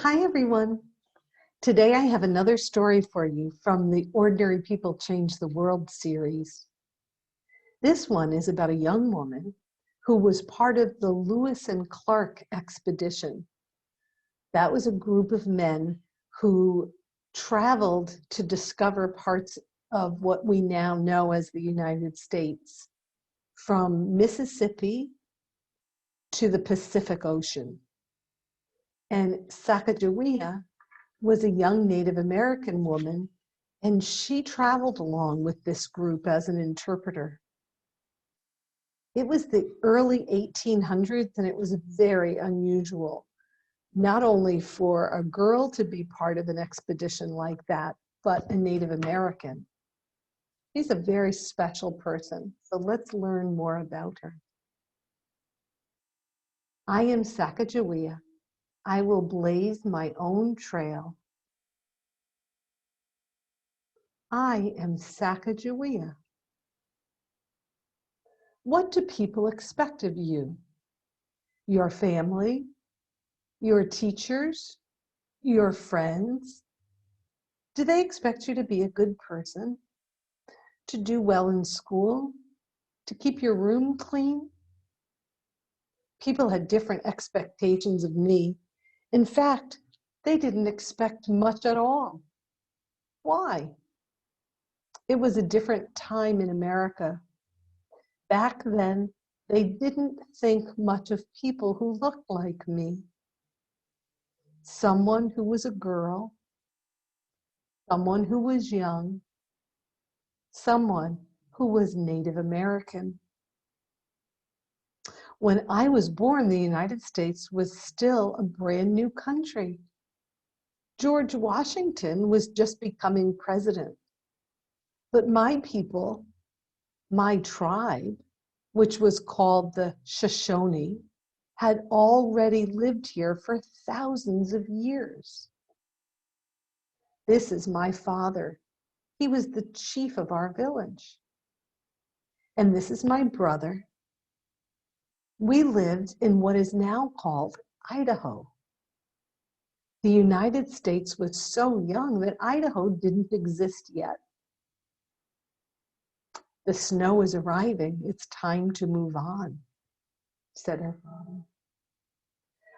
Hi, everyone. Today I have another story for you from the Ordinary People Change the World series. This one is about a young woman who was part of the Lewis and Clark expedition. That was a group of men who traveled to discover parts of what we now know as the United States, from Mississippi to the Pacific Ocean. And Sacagawea was a young Native American woman, and she traveled along with this group as an interpreter. It was the early 1800s, and it was very unusual, not only for a girl to be part of an expedition like that, but a Native American. She's a very special person, so let's learn more about her. I am Sacagawea. I will blaze my own trail. I am Sacagawea. What do people expect of you? Your family, your teachers, your friends? Do they expect you to be a good person? To do well in school? To keep your room clean? People had different expectations of me. In fact, they didn't expect much at all. Why? It was a different time in America. Back then, they didn't think much of people who looked like me. Someone who was a girl, someone who was young, someone who was Native American. When I was born, the United States was still a brand new country. George Washington was just becoming president. But my people, my tribe, which was called the Shoshone, had already lived here for thousands of years. This is my father. He was the chief of our village. And this is my brother. We lived in what is now called Idaho. The United States was so young that Idaho didn't exist yet. The snow is arriving. It's time to move on, said our father.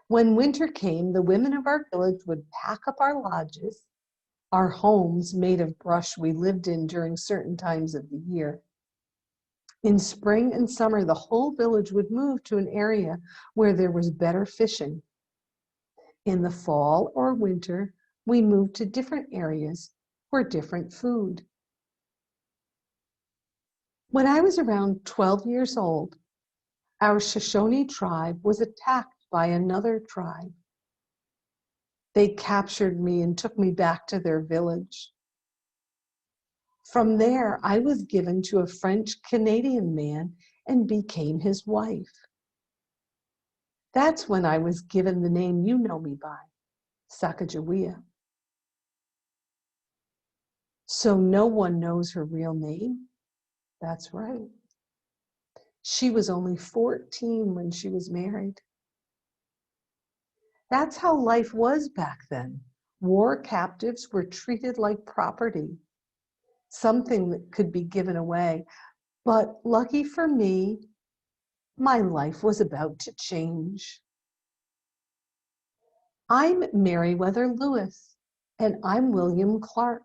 When winter came, the women of our village would pack up our lodges, our homes made of brush we lived in during certain times of the year. In spring and summer, the whole village would move to an area where there was better fishing. In the fall or winter, we moved to different areas for different food. When I was around 12 years old, our Shoshone tribe was attacked by another tribe. They captured me and took me back to their village. From there, I was given to a French-Canadian man and became his wife. That's when I was given the name you know me by, Sacagawea. So no one knows her real name? That's right. She was only 14 when she was married. That's how life was back then. War captives were treated like property, something that could be given away. But lucky for me, my life was about to change. I'm Meriwether Lewis, and I'm William Clark.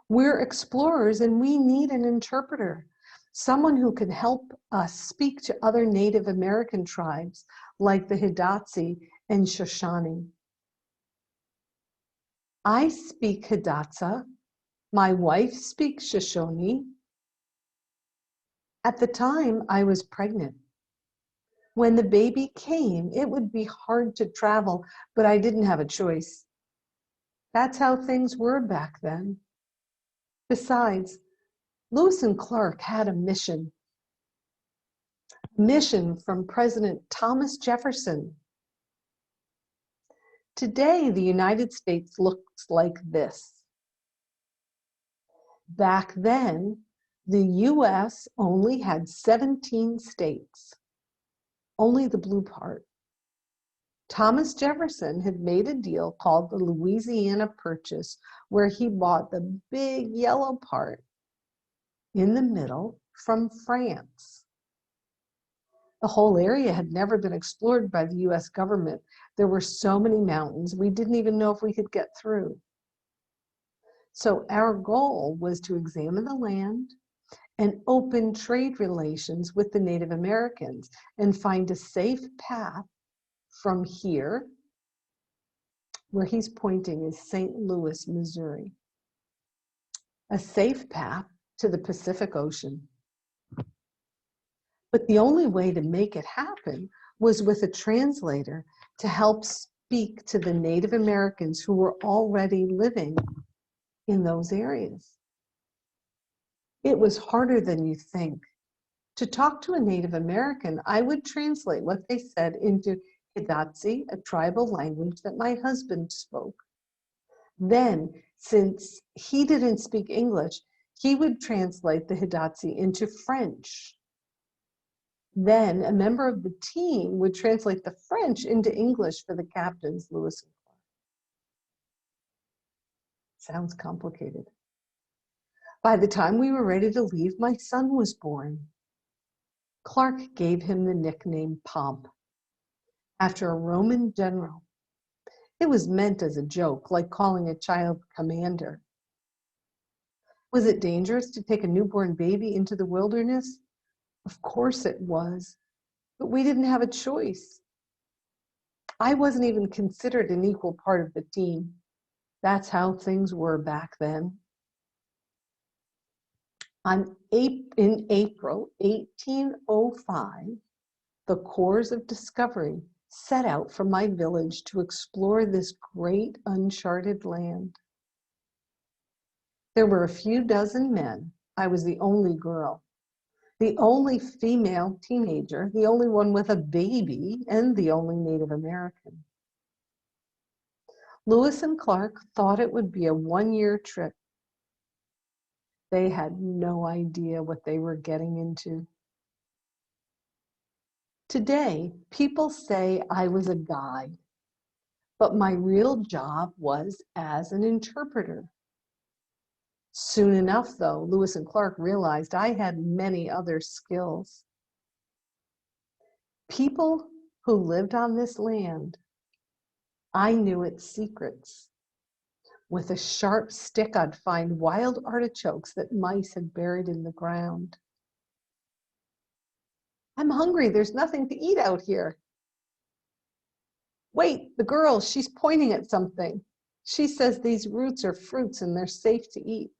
We're explorers, and we need an interpreter, someone who can help us speak to other Native American tribes like the Hidatsa and Shoshone. I speak Hidatsa. My wife speaks Shoshone. At the time, I was pregnant. When the baby came, it would be hard to travel, but I didn't have a choice. That's how things were back then. Besides, Lewis and Clark had a mission from President Thomas Jefferson. Today, the United States looks like this. Back then, the US only had 17 states, only the blue part. Thomas Jefferson had made a deal called the Louisiana Purchase, where he bought the big yellow part in the middle from France. The whole area had never been explored by the US government. There were so many mountains, we didn't even know if we could get through. So our goal was to examine the land and open trade relations with the Native Americans and find a safe path from here, where he's pointing is St. Louis, Missouri, a safe path to the Pacific Ocean. But the only way to make it happen was with a translator to help speak to the Native Americans who were already living in those areas. It was harder than you think. To talk to a Native American, I would translate what they said into Hidatsi, a tribal language that my husband spoke. Then, since he didn't speak English, he would translate the Hidatsi into French. Then a member of the team would translate the French into English for the captains, Lewis and Clark. Sounds complicated. By the time we were ready to leave, my son was born. Clark gave him the nickname Pomp, after a Roman general. It was meant as a joke, like calling a child commander. Was it dangerous to take a newborn baby into the wilderness? Of course it was, but we didn't have a choice. I wasn't even considered an equal part of the team. That's how things were back then. In April 1805, the Corps of Discovery set out from my village to explore this great uncharted land. There were a few dozen men. I was the only girl, the only female teenager, the only one with a baby, and the only Native American. Lewis and Clark thought it would be a one-year trip. They had no idea what they were getting into. Today, people say I was a guide, but my real job was as an interpreter. Soon enough, though, Lewis and Clark realized I had many other skills. People who lived on this land, I knew its secrets. With a sharp stick, I'd find wild artichokes that mice had buried in the ground. I'm hungry, there's nothing to eat out here. Wait, the girl, she's pointing at something. She says these roots are fruits and they're safe to eat.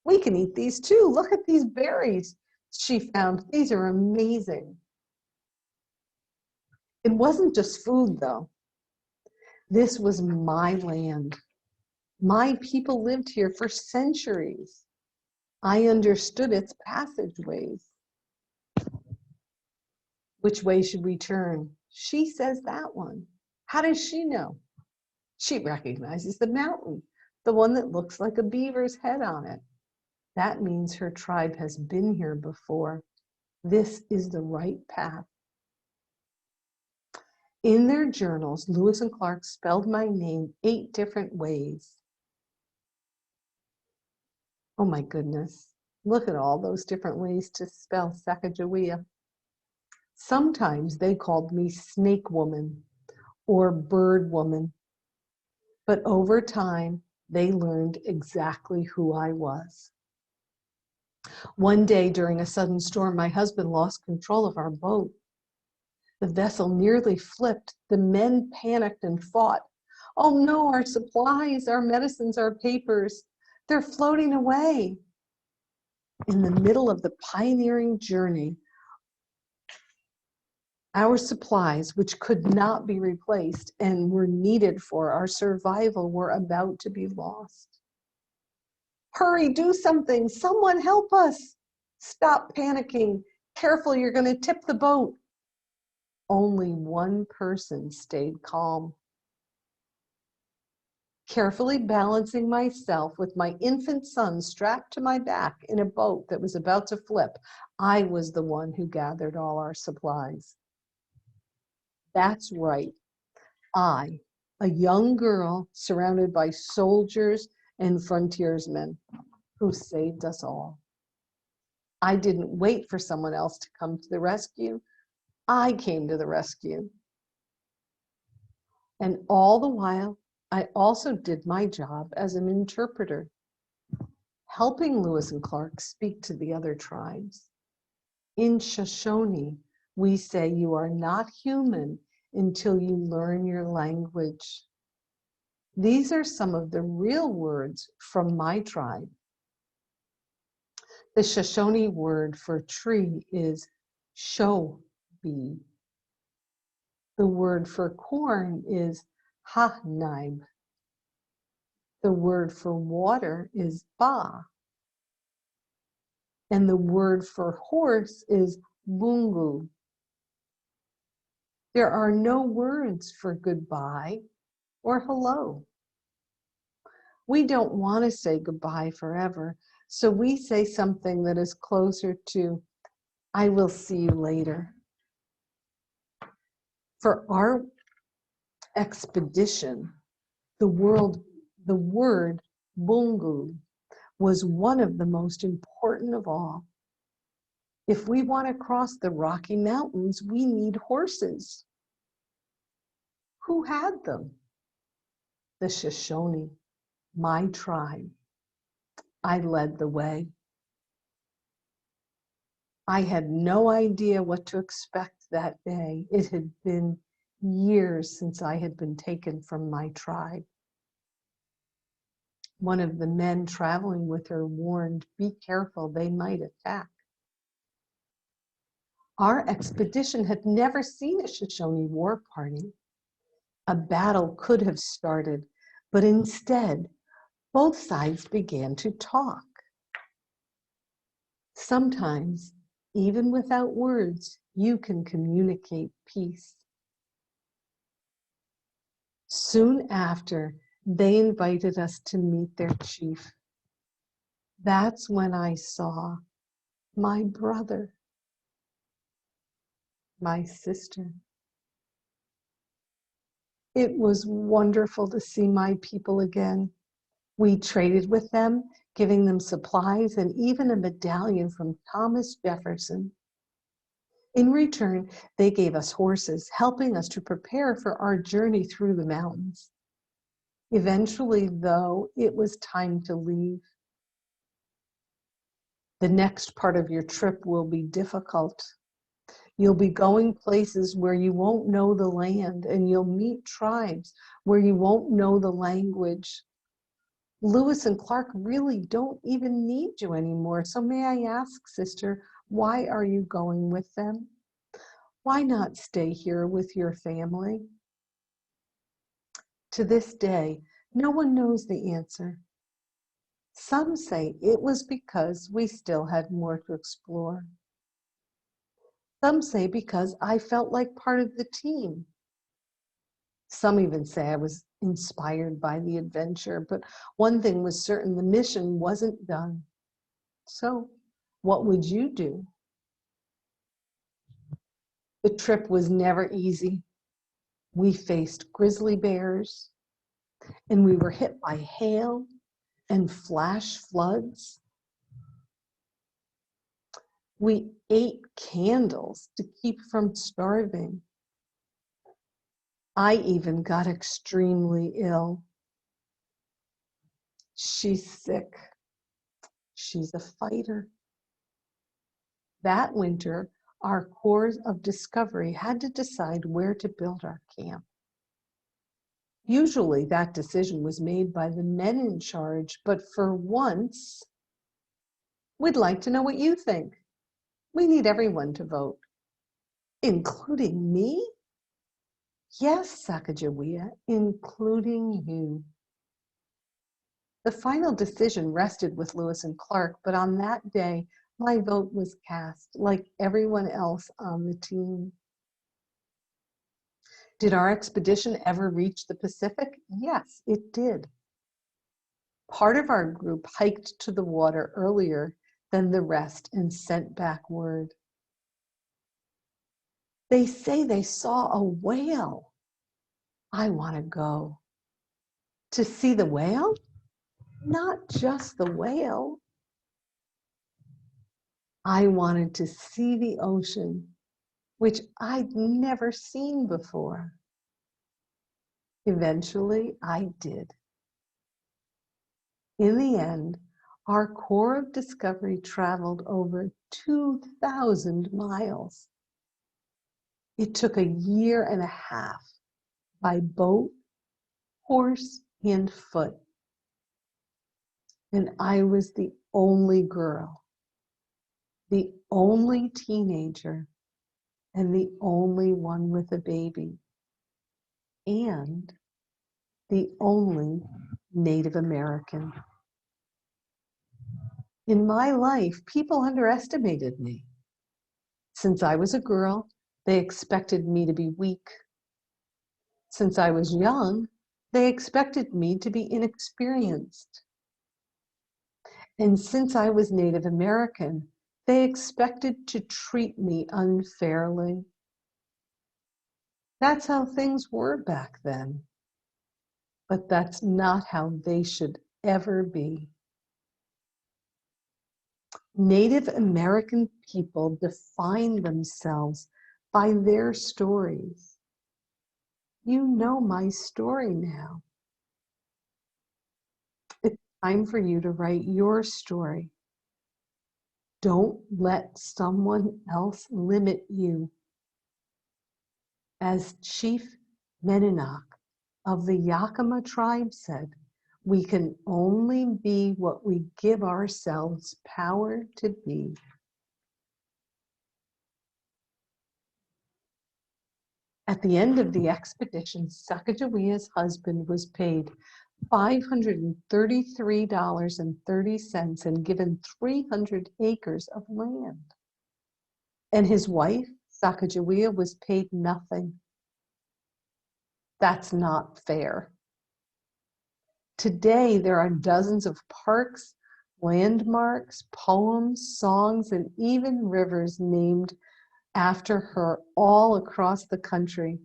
We can eat these too. Look at these berries she found. These are amazing. It wasn't just food, though. This was my land. My people lived here for centuries. I understood its passageways. Which way should we turn? She says that one. How does she know? She recognizes the mountain, the one that looks like a beaver's head on it. That means her tribe has been here before. This is the right path. In their journals, Lewis and Clark spelled my name 8 different ways. Oh my goodness, look at all those different ways to spell Sacagawea. Sometimes they called me Snake Woman or Bird Woman, but over time, they learned exactly who I was. One day during a sudden storm, my husband lost control of our boat. The vessel nearly flipped. The men panicked and fought. Oh no, our supplies, our medicines, our papers, they're floating away. In the middle of the pioneering journey, our supplies, which could not be replaced and were needed for our survival, were about to be lost. Hurry, do something. Someone help us. Stop panicking. Careful, you're going to tip the boat. Only one person stayed calm. Carefully balancing myself with my infant son strapped to my back in a boat that was about to flip, I was the one who gathered all our supplies. That's right. I, a young girl surrounded by soldiers and frontiersmen who saved us all. I didn't wait for someone else to come to the rescue. I came to the rescue. And all the while, I also did my job as an interpreter, helping Lewis and Clark speak to the other tribes. In Shoshone, we say you are not human until you learn your language. These are some of the real words from my tribe. The Shoshone word for tree is shobi. The word for corn is hanaib. The word for water is ba. And the word for horse is bungu. There are no words for goodbye or hello. We don't want to say goodbye forever, so we say something that is closer to, I will see you later. For our expedition, the word bungu was one of the most important of all. If we want to cross the Rocky Mountains, we need horses. Who had them? The Shoshone, my tribe. I led the way. I had no idea what to expect that day. It had been years since I had been taken from my tribe. One of the men traveling with her warned, be careful, they might attack. Our expedition had never seen a Shoshone war party. A battle could have started, but instead, both sides began to talk. Sometimes, even without words, you can communicate peace. Soon after, they invited us to meet their chief. That's when I saw my brother, my sister. It was wonderful to see my people again. We traded with them, giving them supplies and even a medallion from Thomas Jefferson. In return, they gave us horses, helping us to prepare for our journey through the mountains. Eventually, though, it was time to leave. The next part of your trip will be difficult. You'll be going places where you won't know the land, and you'll meet tribes where you won't know the language. Lewis and Clark really don't even need you anymore. So may I ask, sister, why are you going with them? Why not stay here with your family? To this day, no one knows the answer. Some say it was because we still had more to explore. Some say because I felt like part of the team. Some even say I was inspired by the adventure, but one thing was certain, the mission wasn't done. So, what would you do? The trip was never easy. We faced grizzly bears, and we were hit by hail and flash floods. We ate candles to keep from starving. I even got extremely ill. She's sick. She's a fighter. That winter, our Corps of Discovery had to decide where to build our camp. Usually that decision was made by the men in charge, but for once, we'd like to know what you think. We need everyone to vote. Including me? Yes, Sacagawea, including you. The final decision rested with Lewis and Clark, but on that day, my vote was cast, like everyone else on the team. Did our expedition ever reach the Pacific? Yes, it did. Part of our group hiked to the water earlier than the rest and sent back word. They say they saw a whale. I want to go. To see the whale? Not just the whale. I wanted to see the ocean, which I'd never seen before. Eventually, I did. In the end, our Corps of Discovery traveled over 2,000 miles. It took a year and a half by boat, horse, and foot. And I was the only girl, the only teenager, and the only one with a baby, and the only Native American. In my life, people underestimated me. Since I was a girl, they expected me to be weak. Since I was young, they expected me to be inexperienced. And since I was Native American, they expected to treat me unfairly. That's how things were back then. But that's not how they should ever be. Native American people define themselves by their stories. You know my story now. It's time for you to write your story. Don't let someone else limit you. As Chief Menonak of the Yakima tribe said, we can only be what we give ourselves power to be. At the end of the expedition, Sacagawea's husband was paid $533.30 and given 300 acres of land. And his wife, Sacagawea, was paid nothing. That's not fair. Today, there are dozens of parks, landmarks, poems, songs, and even rivers named after her all across the country.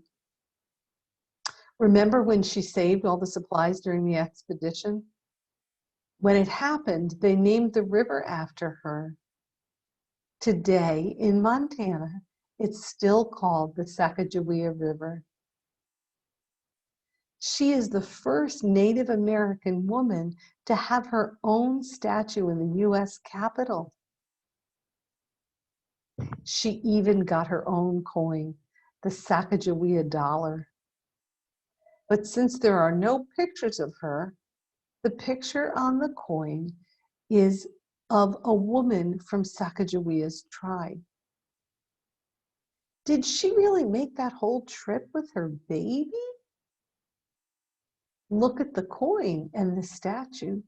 Remember when she saved all the supplies during the expedition? When it happened, they named the river after her. Today, in Montana, it's still called the Sacagawea River. She is the first Native American woman to have her own statue in the US Capitol. She even got her own coin, the Sacagawea dollar. But since there are no pictures of her, the picture on the coin is of a woman from Sacagawea's tribe. Did she really make that whole trip with her baby? Look at the coin and the statue.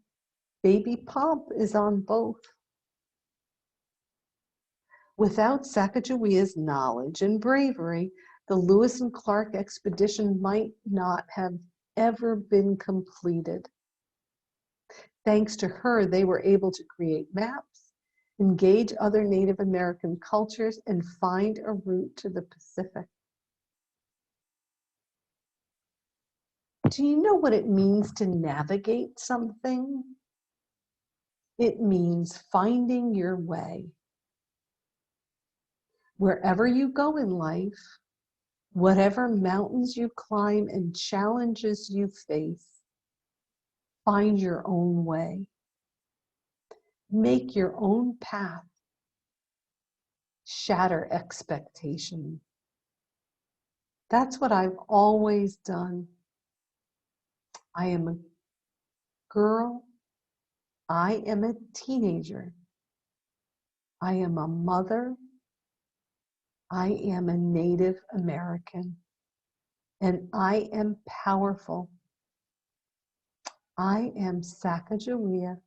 Baby Pomp is on both. Without Sacagawea's knowledge and bravery, the Lewis and Clark expedition might not have ever been completed. Thanks to her, they were able to create maps, engage other Native American cultures, and find a route to the Pacific. Do you know what it means to navigate something? It means finding your way. Wherever you go in life, whatever mountains you climb and challenges you face, find your own way. Make your own path. Shatter expectation. That's what I've always done. I am a girl. I am a teenager. I am a mother. I am a Native American. And I am powerful. I am Sacagawea,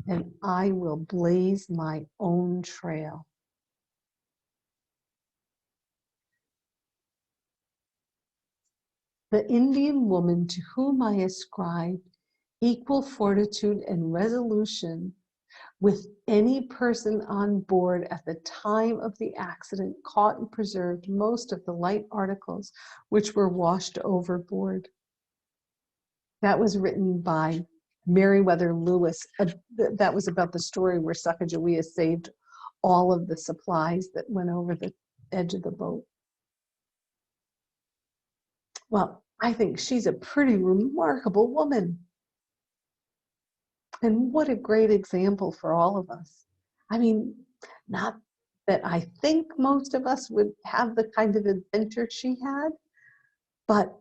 and I will blaze my own trail. The Indian woman to whom I ascribe equal fortitude and resolution with any person on board at the time of the accident caught and preserved most of the light articles which were washed overboard. That was written by Meriwether Lewis. That was about the story where Sacagawea saved all of the supplies that went over the edge of the boat. Well, I think she's a pretty remarkable woman. And what a great example for all of us. I mean, not that I think most of us would have the kind of adventure she had, but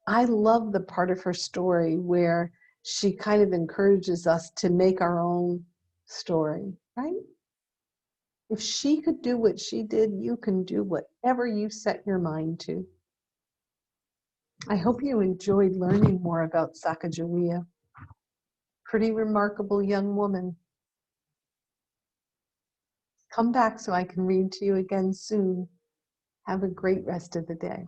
I love the part of her story where she kind of encourages us to make our own story, right? If she could do what she did, you can do whatever you set your mind to. I hope you enjoyed learning more about Sacagawea. Pretty remarkable young woman. Come back so I can read to you again soon. Have a great rest of the day.